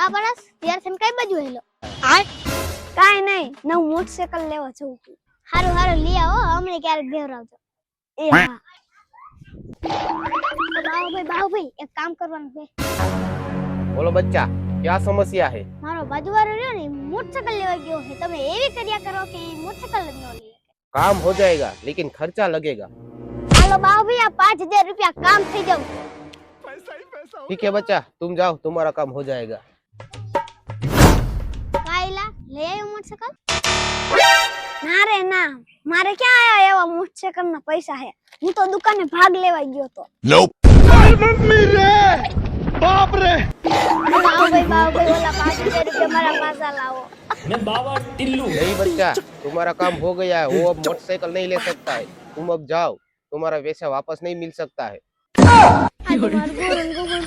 કા પરસ તૈયાર થઈને કઈ બાજુ હેલો કાઈ નહીં નવ મોટરસાઇકલ લેવા જવું છું. હારું હારું લઈ આવો અમને ક્યારેક દેવરાવજો એ હા બાહુભાઈ એક કામ કરવાનું છે बोलो बच्चा क्या समस्या है? મારો બાજુવાળો રહ્યો ને મોટરસાઇકલ લેવા ગયો છે તમે એવી કર્યા કરો કે મોટરસાઇકલ જ ન લે काम हो जाएगा लेकिन खर्चा लगेगा. હાલો બાહુભાઈ આ 5000 રૂપિયા કામ થઈ જાવ ठीक है बच्चा तुम जाओ तुम्हारा काम हो जाएगा. કાયલા લઈ આવ્યો મોટરસાઇકલ ના રે ના મારે ક્યાં આયા એવા મોટરસાઇકલ ના પૈસા હે હું તો દુકાને ભાગ લેવા ગયો તો. બાહુભાઈ ઓલા 5000 રૂપિયા મારા પાસા લાવો नहीं बच्चा तुम्हारा काम हो गया है. वो अब मोटरसाइकिल नहीं ले सकता है. तुम अब जाओ तुम्हारा पैसा वापस नहीं मिल सकता है. આજે મારું ગોળું